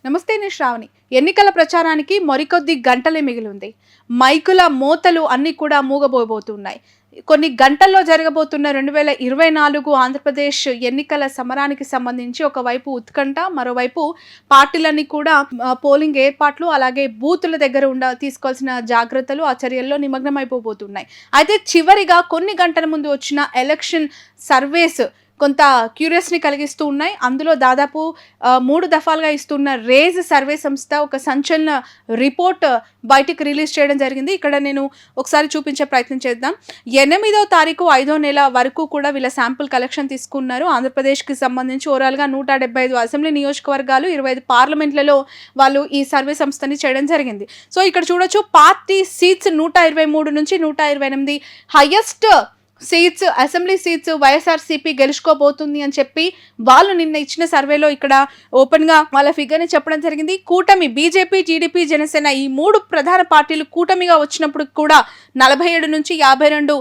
నమస్తే, నేను శ్రావణి. ఎన్నికల ప్రచారానికి మరికొద్ది గంటలే మిగిలి ఉంది. మైకుల మోతలు అన్నీ కూడా మూగబోతున్నాయి. కొన్ని గంటల్లో జరగబోతున్న 2024 ఆంధ్రప్రదేశ్ ఎన్నికల సమరానికి సంబంధించి ఒకవైపు ఉత్కంఠ, మరోవైపు పార్టీలన్నీ కూడా పోలింగ్ ఏర్పాట్లు, అలాగే బూతుల దగ్గర తీసుకోవాల్సిన జాగ్రత్తలు, ఆ చర్యల్లో నిమగ్నమైపోతున్నాయి. అయితే చివరిగా కొన్ని గంటల ముందు వచ్చిన ఎలక్షన్ సర్వేస్ కొంత క్యూరియస్ని కలిగిస్తూ ఉన్నాయి. అందులో దాదాపు 3 దఫాలుగా ఇస్తున్న రేజ్ సర్వే సంస్థ ఒక సంచలన రిపోర్ట్ బయటికి రిలీజ్ చేయడం జరిగింది. ఇక్కడ నేను ఒకసారి చూపించే ప్రయత్నం చేద్దాం. 8వ తారీఖు 5వ నెల వరకు కూడా వీళ్ళ శాంపుల్ కలెక్షన్ తీసుకున్నారు. ఆంధ్రప్రదేశ్కి సంబంధించి ఓవరాల్గా 175 అసెంబ్లీ నియోజకవర్గాలు, 25 పార్లమెంట్లలో వాళ్ళు ఈ సర్వే సంస్థని చేయడం జరిగింది. సో ఇక్కడ చూడొచ్చు, పార్టీ సీట్స్ 123 నుంచి 128 highest seats, assembly seats YSRCP గెలుచుకోబోతుంది అని చెప్పి వాళ్ళు నిన్న ఇచ్చిన సర్వేలో ఇక్కడ ఓపెన్గా వాళ్ళ ఫిగర్ని చెప్పడం జరిగింది. కూటమి బీజేపీ, టీడీపీ, జనసేన ఈ 3 ప్రధాన పార్టీలు కూటమిగా వచ్చినప్పుడు కూడా 47 నుంచి 52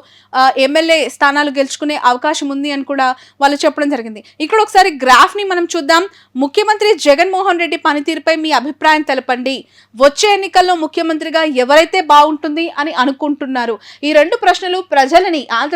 ఎమ్మెల్యే స్థానాలు గెలుచుకునే అవకాశం ఉంది అని కూడా వాళ్ళు చెప్పడం జరిగింది. ఇక్కడ ఒకసారి గ్రాఫ్ని మనం చూద్దాం. ముఖ్యమంత్రి జగన్మోహన్ రెడ్డి పనితీరుపై మీ అభిప్రాయం తెలపండి. వచ్చే ఎన్నికల్లో ముఖ్యమంత్రిగా ఎవరైతే బాగుంటుంది అని అనుకుంటున్నారు? ఈ 2 ప్రశ్నలు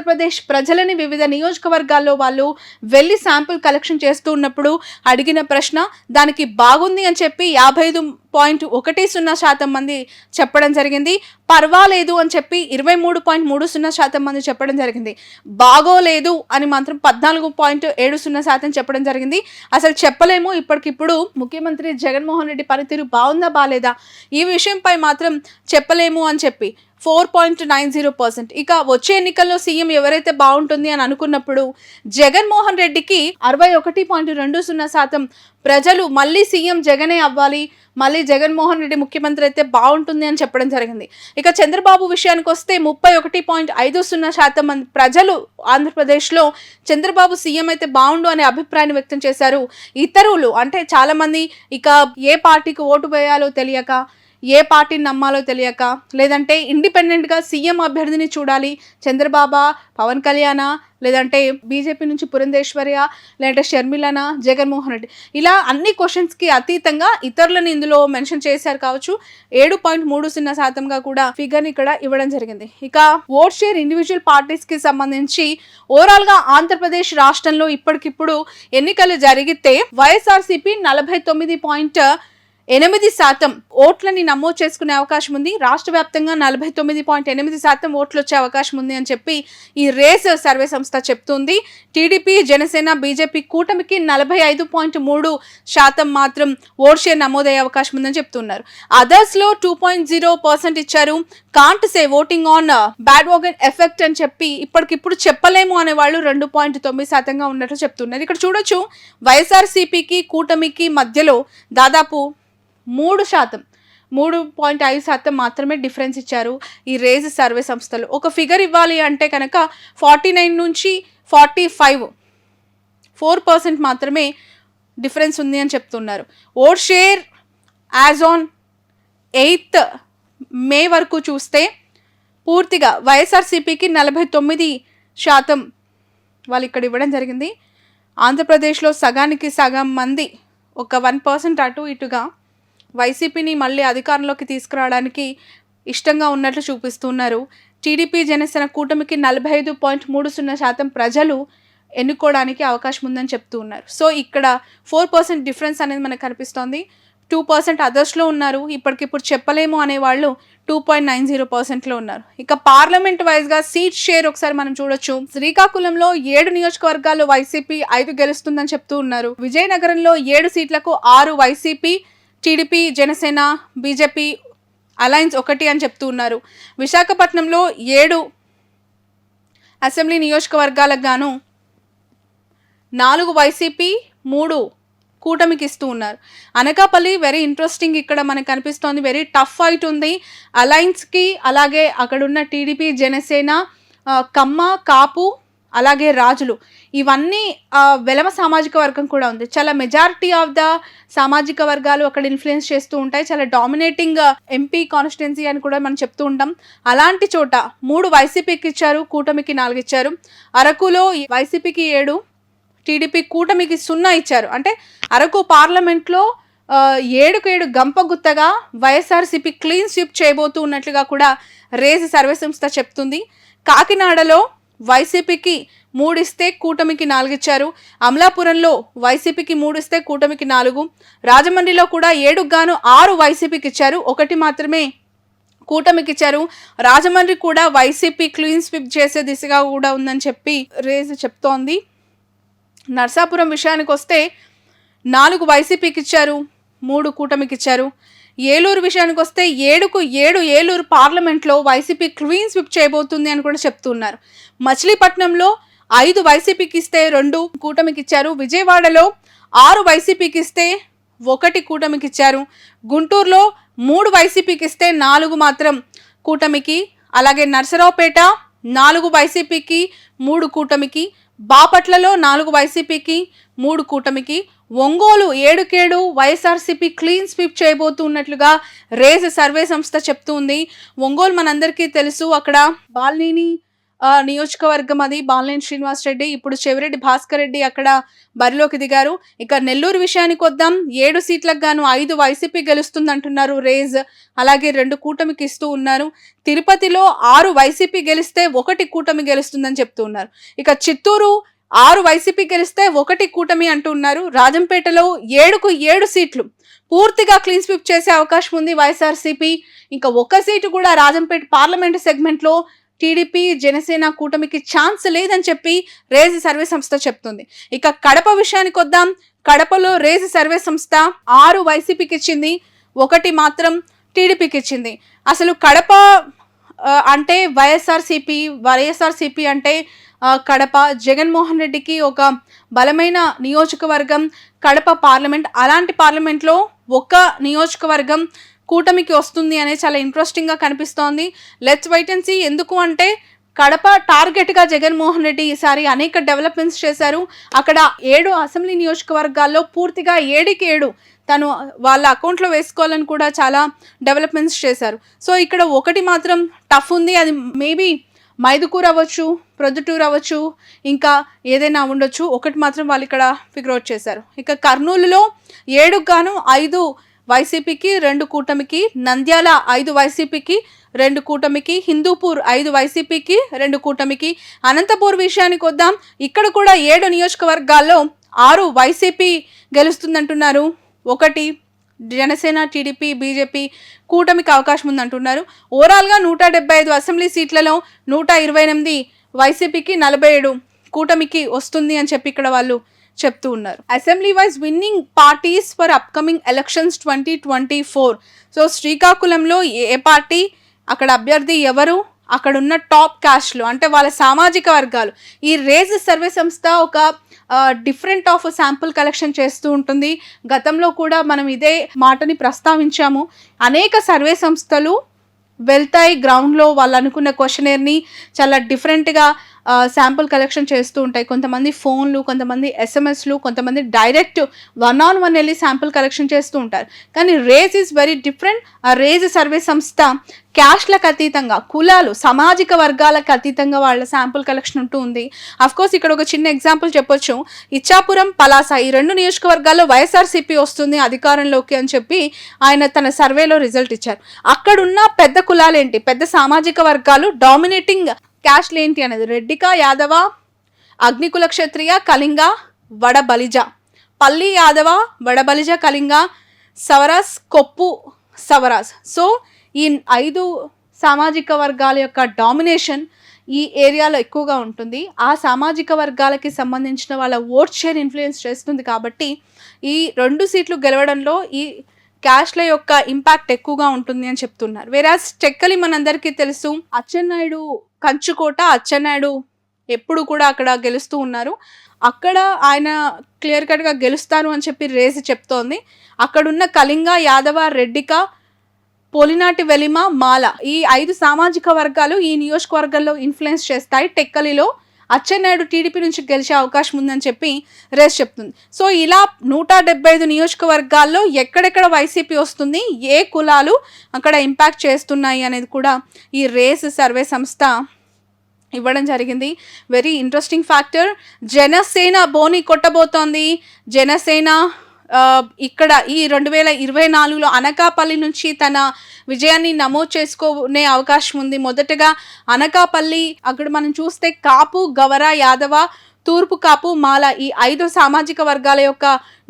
ఆంధ్రప్రదేశ్ ప్రజలని వివిధ నియోజకవర్గాల్లో వాళ్ళు వెళ్ళి శాంపుల్ కలెక్షన్ చేస్తూ ఉన్నప్పుడు అడిగిన ప్రశ్న. దానికి బాగుంది అని చెప్పి 55.10% మంది చెప్పడం జరిగింది. పర్వాలేదు అని చెప్పి 23.30% మంది చెప్పడం జరిగింది. బాగోలేదు అని మాత్రం 14.70% చెప్పడం జరిగింది. అసలు చెప్పలేము, ఇప్పటికిప్పుడు ముఖ్యమంత్రి జగన్మోహన్ రెడ్డి పనితీరు బాగుందా బాలేదా ఈ విషయంపై మాత్రం చెప్పలేము అని చెప్పి 4.90%. ఇక వచ్చే ఎన్నికల్లో సీఎం ఎవరైతే బాగుంటుంది అని అనుకున్నప్పుడు జగన్మోహన్ రెడ్డికి 61.20% ప్రజలు మళ్ళీ సీఎం జగనే అవ్వాలి, మళ్ళీ జగన్మోహన్ రెడ్డి ముఖ్యమంత్రి అయితే బాగుంటుంది అని చెప్పడం జరిగింది. ఇక చంద్రబాబు విషయానికి వస్తే 31.50% మంది ప్రజలు ఆంధ్రప్రదేశ్లో చంద్రబాబు సీఎం అయితే బాగుండు అనే అభిప్రాయాన్ని వ్యక్తం చేశారు. ఇతరులు అంటే చాలామంది ఇక ఏ పార్టీకి ఓటు వేయాలో తెలియక, ఏ పార్టీని నమ్మాలో తెలియక, లేదంటే ఇండిపెండెంట్గా సీఎం అభ్యర్థిని చూడాలి, చంద్రబాబా, పవన్ కళ్యాణ, లేదంటే బీజేపీ నుంచి పురంధేశ్వర్య, లేదంటే షర్మిలనా, జగన్మోహన్ రెడ్డి, ఇలా అన్ని క్వశ్చన్స్కి అతీతంగా ఇతరులను ఇందులో మెన్షన్ చేశారు కావచ్చు. 7.30%గా కూడా ఫిగర్ని ఇక్కడ ఇవ్వడం జరిగింది. ఇక ఓట్ షేర్ ఇండివిజువల్ పార్టీస్కి సంబంధించి ఓవరాల్గా ఆంధ్రప్రదేశ్ రాష్ట్రంలో ఇప్పటికిప్పుడు ఎన్నికలు జరిగితే వైఎస్ఆర్సీపీ 49.8% ఓట్లని నమోదు చేసుకునే అవకాశం ఉంది. రాష్ట్ర వ్యాప్తంగా 49.8% ఓట్లు వచ్చే అవకాశం ఉంది అని చెప్పి ఈ రేస్ సర్వే సంస్థ చెప్తుంది. టీడీపీ, జనసేన, బీజేపీ కూటమికి 45.3% మాత్రం ఓట్ షేర్ నమోదయ్యే అవకాశం ఉందని చెప్తున్నారు. అదర్స్లో 2.0% ఇచ్చారు. Can't say voting on bad wagen effect అని చెప్పి ఇప్పటికిప్పుడు చెప్పలేము అనే వాళ్ళు 2.9%గా ఉన్నట్లు చెప్తున్నారు. ఇక్కడ చూడొచ్చు, వైఎస్ఆర్సీపీకి కూటమికి మధ్యలో దాదాపు 3.5% మాత్రమే డిఫరెన్స్ ఇచ్చారు ఈ రేజ్ సర్వే సంస్థలు. ఒక ఫిగర్ ఇవ్వాలి అంటే కనుక 49 నుంచి 4% మాత్రమే డిఫరెన్స్ ఉంది అని చెప్తున్నారు. Vote share as on 8th మే వరకు చూస్తే పూర్తిగా వైఎస్ఆర్సీపీకి 49% వాళ్ళు ఇక్కడ ఇవ్వడం జరిగింది. ఆంధ్రప్రదేశ్లో సగానికి సగం మంది, ఒక 1% అటు ఇటుగా వైసీపీని మళ్ళీ అధికారంలోకి తీసుకురావడానికి ఇష్టంగా ఉన్నట్లు చూపిస్తున్నారు. టీడీపీ, జనసేన కూటమికి 45.30% ప్రజలు ఎన్నుకోవడానికి అవకాశం ఉందని చెప్తూ ఉన్నారు. సో ఇక్కడ 4% డిఫరెన్స్ అనేది మనకు కనిపిస్తోంది. 2% అదర్స్లో ఉన్నారు. ఇప్పటికిప్పుడు చెప్పలేము అనేవాళ్ళు 2.90%లో ఉన్నారు. ఇక పార్లమెంట్ వైజ్గా సీట్ షేర్ ఒకసారి మనం చూడొచ్చు. శ్రీకాకుళంలో 7 నియోజకవర్గాల్లో వైసీపీ 5 గెలుస్తుందని చెప్తూ ఉన్నారు. విజయనగరంలో 7 సీట్లకు 6 YCP, TDP, Janasena, BJP alliance 1 అని చెప్తూ ఉన్నారు. విశాఖపట్నంలో 7 అసెంబ్లీ నియోజకవర్గాలకు గాను 4 వైసీపీ, 3 కూటమికి ఇస్తూ ఉన్నారు. అనకాపల్లి వెరీ ఇంట్రెస్టింగ్ ఇక్కడ మనకు కనిపిస్తోంది. వెరీ టఫ్ ఫైట్ ఉంది అలయన్స్కి. అలాగే అక్కడున్న టీడీపీ, జనసేన, కమ్మ, కాపు, అలాగే రాజులు, ఇవన్నీ వెలమ సామాజిక వర్గం కూడా ఉంది. చాలా మెజారిటీ ఆఫ్ ద సామాజిక వర్గాలు అక్కడ ఇన్ఫ్లుయెన్స్ చేస్తూ ఉంటాయి. చాలా డామినేటింగ్ ఎంపీ కాన్స్టిట్యున్సీ అని కూడా మనం చెప్తూ ఉంటాం. అలాంటి చోట 3 వైసీపీకి ఇచ్చారు, కూటమికి 4 ఇచ్చారు. అరకులో వైసీపీకి 7, టీడీపీ కూటమికి 0 ఇచ్చారు. అంటే అరకు పార్లమెంట్లో ఏడుకు 7 గంపగుత్తగా వైఎస్ఆర్సీపీ క్లీన్ స్వీప్ చేయబోతూ ఉన్నట్లుగా కూడా రేజ్ సర్వే సంస్థ చెప్తుంది. కాకినాడలో వైసీపీకి 3 ఇస్తే కూటమికి 4 ఇచ్చారు. అమలాపురంలో వైసీపీకి 3 ఇస్తే కూటమికి 4. రాజమండ్రిలో కూడా 7కు గాను 6 వైసీపీకి ఇచ్చారు, 1 మాత్రమే కూటమికి ఇచ్చారు. రాజమండ్రి కూడా వైసీపీ క్లీన్ స్వీప్ చేసే దిశగా కూడా ఉందని చెప్పి రేజ్ చెప్తోంది. నర్సాపురం విషయానికి వస్తే 4 వైసీపీకి ఇచ్చారు, 3 కూటమికి ఇచ్చారు. ఏలూరు విషయానికి వస్తే 7కు 7 ఏలూరు పార్లమెంట్లో వైసీపీ క్లీన్ స్వీప్ చేయబోతుంది అని కూడా చెప్తున్నారు. మచిలీపట్నంలో 5 వైసీపీకి ఇస్తే 2 కూటమికి ఇచ్చారు. విజయవాడలో 6 వైసీపీకి ఇస్తే 1 కూటమికి ఇచ్చారు. గుంటూరులో 3 వైసీపీకి ఇస్తే 4 మాత్రం కూటమికి. అలాగే నర్సరావుపేట 4 వైసీపీకి 3 కూటమికి. బాపట్లలో 4 వైసీపీకి 3 కూటమికి. ఒంగోలు 7కు 7 వైఎస్ఆర్సీపీ క్లీన్ స్వీప్ చేయబోతున్నట్లుగా రేజ్ సర్వే సంస్థ చెప్తుంది. ఒంగోలు మనందరికీ తెలుసు, అక్కడ బాలినేని నియోజకవర్గం, అది బాలినేని శ్రీనివాస్ రెడ్డి, ఇప్పుడు చెవిరెడ్డి భాస్కర్ రెడ్డి అక్కడ బరిలోకి దిగారు. ఇక నెల్లూరు విషయానికి వద్దాం. 7 సీట్లకు గాను 5 వైసీపీ గెలుస్తుంది అంటున్నారు రేజ్, అలాగే 2 కూటమికి ఇస్తూ ఉన్నారు. తిరుపతిలో 6 వైసీపీ గెలిస్తే 1 కూటమి గెలుస్తుందని చెప్తూ ఉన్నారు. ఇక చిత్తూరు 6 వైసీపీ గెలిస్తే 1 కూటమి అంటున్నారు. రాజంపేటలో 7కు 7 సీట్లు పూర్తిగా క్లీన్ స్వీప్ చేసే అవకాశం ఉంది వైఎస్ఆర్సీపీ. ఇంకా 1 సీటు కూడా రాజంపేట పార్లమెంటు సెగ్మెంట్లో టీడీపీ జనసేన కూటమికి ఛాన్స్ లేదని చెప్పి రేజ్ సర్వే సంస్థ చెప్తుంది. ఇక కడప విషయానికి వద్దాం. కడపలో రేజ్ సర్వే సంస్థ 6 వైసీపీకి ఇచ్చింది, 1 మాత్రం టీడీపీకి ఇచ్చింది. అసలు కడప అంటే వైఎస్ఆర్సీపీ అంటే కడప జగన్మోహన్ రెడ్డికి ఒక బలమైన నియోజకవర్గం కడప పార్లమెంట్. అలాంటి పార్లమెంట్లో 1 నియోజకవర్గం కూటమికి వస్తుంది అనేది చాలా ఇంట్రెస్టింగ్గా కనిపిస్తోంది. Let's wait and see. ఎందుకు అంటే కడప టార్గెట్గా జగన్మోహన్ రెడ్డి ఈసారి అనేక డెవలప్మెంట్స్ చేశారు. అక్కడ 7 అసెంబ్లీ నియోజకవర్గాల్లో పూర్తిగా 7కి 7 తను వాళ్ళ అకౌంట్లో వేసుకోవాలని కూడా చాలా డెవలప్మెంట్స్ చేశారు. సో ఇక్కడ 1 మాత్రం టఫ్ ఉంది. అది మేబీ మైదుకూరు అవ్వచ్చు, ప్రొద్దుటూరు అవ్వచ్చు, ఇంకా ఏదైనా ఉండొచ్చు. 1 మాత్రం వాళ్ళు ఇక్కడ ఫిగర్ అవుట్ చేశారు. ఇక కర్నూలులో 7కు గాను 5 వైసీపీకి 2 కూటమికి. నంద్యాల 5 వైసీపీకి 2 కూటమికి. హిందూపూర్ 5 వైసీపీకి 2 కూటమికి. అనంతపూర్ విషయానికి వద్దాం. ఇక్కడ కూడా 7 నియోజకవర్గాల్లో 6 వైసీపీ గెలుస్తుందంటున్నారు, 1 జనసేన టీడీపీ బీజేపీ కూటమికి అవకాశం ఉందంటున్నారు. ఓవరాల్గా 175 అసెంబ్లీ సీట్లలో 128 వైసీపీకి, 47 కూటమికి వస్తుంది అని చెప్పి ఇక్కడ వాళ్ళు చెప్తూ ఉన్నారు. Assembly wise winnowing parties for upcoming elections 2024. So శ్రీకాకుళంలో ఏ పార్టీ, అక్కడ అభ్యర్థి ఎవరు, అక్కడున్న టాప్ క్యాస్ట్లు అంటే వాళ్ళ సామాజిక వర్గాలు. ఈ రేజ్ సర్వే సంస్థ ఒక డిఫరెంట్ ఆఫ్ శాంపుల్ కలెక్షన్ చేస్తూ ఉంటుంది. గతంలో కూడా మనం ఇదే మాటని ప్రస్తావించాము. అనేక సర్వే సంస్థలు వెళ్తాయి గ్రౌండ్లో, వాళ్ళు అనుకున్న క్వశ్చనర్ని చాలా డిఫరెంట్గా శాంపుల్ కలెక్షన్ చేస్తూ ఉంటాయి. కొంతమంది ఫోన్లు, కొంతమంది ఎస్ఎంఎస్లు, కొంతమంది డైరెక్ట్ 1-on-1 వెళ్ళి శాంపుల్ కలెక్షన్ చేస్తూ ఉంటారు. కానీ రేజ్ ఈజ్ వెరీ డిఫరెంట్. ఆ రేజ్ సర్వే సంస్థ క్యాస్ట్లకు అతీతంగా, కులాలు, సామాజిక వర్గాలకు అతీతంగా వాళ్ళ శాంపుల్ కలెక్షన్ ఉంటూ ఉంది. అఫ్కోర్స్ ఇక్కడ ఒక చిన్న ఎగ్జాంపుల్ చెప్పొచ్చు. ఇచ్చాపురం, పలాస ఈ 2 నియోజకవర్గాల్లో వైఎస్ఆర్సీపీ వస్తుంది అధికారంలోకి అని చెప్పి ఆయన తన సర్వేలో రిజల్ట్ ఇచ్చారు. అక్కడున్న పెద్ద కులాలేంటి, పెద్ద సామాజిక వర్గాలు, డామినేటింగ్ క్యాస్ట్లు ఏంటి అనేది రెడ్డిక, యాదవ, అగ్నికుల క్షత్రియ, కళింగ, వడబలిజ, పల్లి యాదవ, వడబలిజ, కళింగ, సవరాస్, కొప్పు సవరాస్. సో ఈ 5 సామాజిక వర్గాల యొక్క డామినేషన్ ఈ ఏరియాలో ఎక్కువగా ఉంటుంది. ఆ సామాజిక వర్గాలకి సంబంధించిన వాళ్ళ ఓట్ షేర్ ఇన్ఫ్లుయెన్స్ చేస్తుంది. కాబట్టి ఈ 2 సీట్లు గెలవడంలో ఈ క్యాస్ట్ల యొక్క ఇంపాక్ట్ ఎక్కువగా ఉంటుంది అని చెప్తున్నారు. వేరాజ్ టెక్కలి మనందరికీ తెలుసు, అచ్చెన్నాయుడు కంచుకోట, అచ్చెన్నాయుడు ఎప్పుడు కూడా అక్కడ గెలుస్తూ ఉన్నారు. అక్కడ ఆయన క్లియర్ కట్గా గెలుస్తారు అని చెప్పి రేసి చెప్తోంది. అక్కడున్న కళింగ, యాదవ, రెడ్డిక, పోలినాటి, వెలిమ, మాల ఈ 5 సామాజిక వర్గాలు ఈ నియోజకవర్గంలో ఇన్ఫ్లుయెన్స్ చేస్తాయి. టెక్కలిలో అచ్చెన్నాయుడు టీడీపీ నుంచి గెలిచే అవకాశం ఉందని చెప్పి రేస్ చెప్తుంది. సో ఇలా 175 నియోజకవర్గాల్లో ఎక్కడెక్కడ వైసీపీ వస్తుంది, ఏ కులాలు అక్కడ ఇంపాక్ట్ చేస్తున్నాయి అనేది కూడా ఈ రేస్ సర్వే సంస్థ ఇవ్వడం జరిగింది. Very interesting factor. జనసేన బోని కొట్టబోతోంది. జనసేన ఇక్కడ ఈ 2024లో అనకాపల్లి నుంచి తన విజయాన్ని నమోదు చేసుకునే అవకాశం ఉంది. మొదటగా అనకాపల్లి అక్కడ మనం చూస్తే కాపు, గవర, యాదవ, తూర్పు కాపు, మాల ఈ 5 సామాజిక వర్గాల యొక్క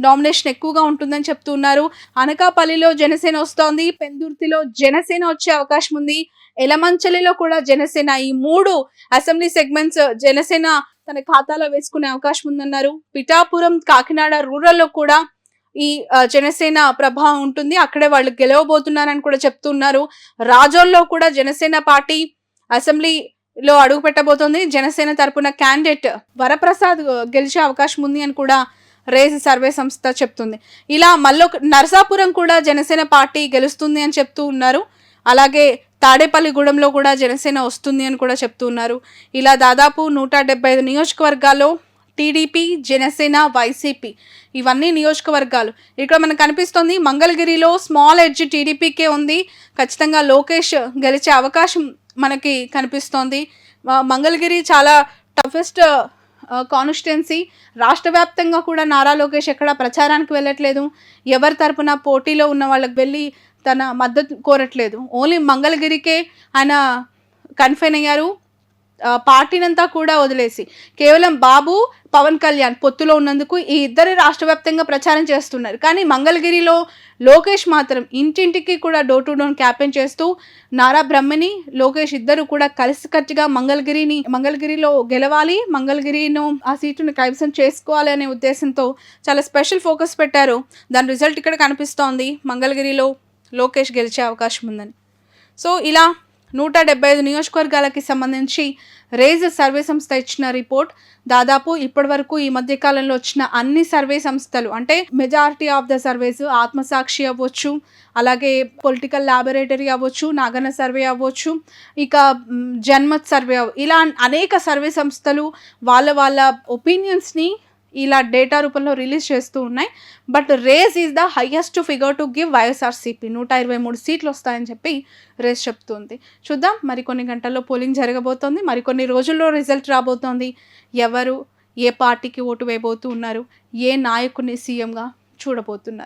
డామినేషన్ ఎక్కువగా ఉంటుందని చెప్తున్నారు. అనకాపల్లిలో జనసేన వస్తోంది, పెందుర్తిలో జనసేన వచ్చే అవకాశం ఉంది, ఎలమంచలిలో కూడా జనసేన. ఈ 3 అసెంబ్లీ సెగ్మెంట్స్ జనసేన తన ఖాతాలో వేసుకునే అవకాశం ఉందన్నారు. పిఠాపురం, కాకినాడ రూరల్లో కూడా ఈ జనసేన ప్రభావం ఉంటుంది, అక్కడే వాళ్ళు గెలవబోతున్నారని కూడా చెప్తున్నారు. రాజోల్లో కూడా జనసేన పార్టీ అసెంబ్లీలో అడుగు పెట్టబోతోంది. జనసేన తరపున క్యాండిడేట్ వరప్రసాద్ గెలిచే అవకాశం ఉంది అని కూడా రేజ్ సర్వే సంస్థ చెప్తుంది. ఇలా నరసాపురం కూడా జనసేన పార్టీ గెలుస్తుంది అని చెప్తూ ఉన్నారు. అలాగే తాడేపల్లిగూడెంలో కూడా జనసేన వస్తుంది అని కూడా చెప్తున్నారు. ఇలా దాదాపు 175 నియోజకవర్గాల్లో టీడీపీ, జనసేన, వైసీపీ ఇవన్నీ నియోజకవర్గాలు. ఇక్కడ మనకు కనిపిస్తుంది మంగళగిరిలో స్మాల్ ఎడ్జ్ టీడీపీకే ఉంది. ఖచ్చితంగా లోకేష్ గెలిచే అవకాశం మనకి కనిపిస్తోంది. మంగళగిరి చాలా టఫెస్ట్ కాన్స్టిట్యున్సీ. రాష్ట్ర వ్యాప్తంగా కూడా నారా లోకేష్ ఎక్కడ ప్రచారానికి వెళ్ళట్లేదు. ఎవరి తరపున పోటీలో ఉన్న వాళ్ళకి వెళ్ళి తన మద్దతు కోరట్లేదు. ఓన్లీ మంగళగిరికే ఆయన కన్ఫైన్ అయ్యారు. పార్టీనంతా కూడా వదిలేసి కేవలం బాబు, పవన్ కళ్యాణ్ పొత్తులో ఉన్నందుకు ఈ ఇద్దరు రాష్ట్ర వ్యాప్తంగా ప్రచారం చేస్తున్నారు. కానీ మంగళగిరిలో లోకేష్ మాత్రం ఇంటింటికి కూడా డోర్ టు డోర్ క్యాంపెయిన్ చేస్తూ నారా బ్రహ్మని, లోకేష్ ఇద్దరు కూడా కలిసికట్టుగా మంగళగిరిలో గెలవాలి, మంగళగిరిను ఆ సీటును కైవసం చేసుకోవాలి అనే ఉద్దేశంతో చాలా స్పెషల్ ఫోకస్ పెట్టారు. దాని రిజల్ట్ ఇక్కడ కనిపిస్తోంది. మంగళగిరిలో లోకేష్ గెలిచే అవకాశం ఉందని. సో ఇలా 175 నియోజకవర్గాలకి సంబంధించి రేజ్ సర్వే సంస్థ ఇచ్చిన రిపోర్ట్. దాదాపు ఇప్పటి వరకు ఈ మధ్య కాలంలో వచ్చిన అన్ని సర్వే సంస్థలు అంటే మెజారిటీ ఆఫ్ ద సర్వేస్, ఆత్మసాక్షి అవ్వచ్చు, అలాగే పొలిటికల్ ల్యాబొరేటరీ అవ్వచ్చు, నాగన్న సర్వే అవ్వచ్చు, ఇక జన్మత్ సర్వే ఇలా అనేక సర్వే సంస్థలు వాళ్ళ ఒపీనియన్స్ని ఇలా డేటా రూపంలో రిలీజ్ చేస్తూ ఉన్నాయి. But rage is the highest figure to give YSRCP. 123 సీట్లు వస్తాయని చెప్పి రేజ్ చెప్తుంది. చూద్దాం, మరికొన్ని గంటల్లో పోలింగ్ జరగబోతోంది, మరికొన్ని రోజుల్లో రిజల్ట్ రాబోతోంది. ఎవరు ఏ పార్టీకి ఓటు వేయబోతూ ఉన్నారు, ఏ నాయకుడిని సీఎంగా చూడబోతున్నారు.